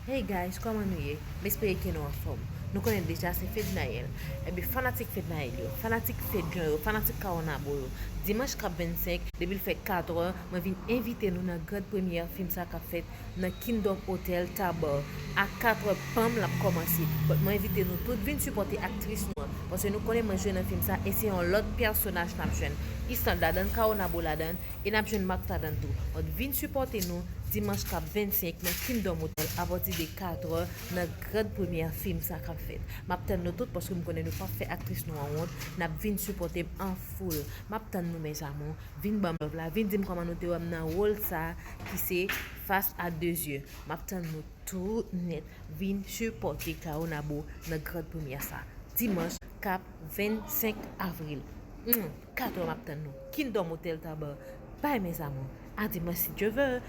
Hey guys, comment nou ye? M'espere ke nou an form. Nou konen deja se Fedna yel. Ebe fanatik Fedna yel yo, fanatik Fedna yo, fanatik Kaonabo yo. Dimanche kap 25, debil fe 4 an, mwen vin invite nou nan grad premier film sa ka fet nan Kingdom Hotel Tabor. A 4 pam la komanse. But mwen invite nou tout vin supporte aktris nou an. Pwese nou konen mwen jwen nan film sa, e se yon lot personaj nap jwen. Istan dadan, Kaonabo ladan, e nap jwen mak tadan tou. Ot vin supporte nou dimanche kap 25 nan Kingdom Hotel a partir de 4 heures nan grande première film ça qu'a fait. M'attend nous toutes parce que nous connaissons pas fait actrice nous en honte, n'a vinn supporter en full. M'attend nous mes amours, vinn bam la, vinn dire comment nous te dans rôle ça qui c'est face à deux yeux. M'attend nous tout net, vinn supporter Kaonabo dans grande première ça. Dimanche cap 25 avril. 4 heures m'attend nous. Kingdom Hotel Tabar. Bye mes amours. À dimanche si Dieu veut.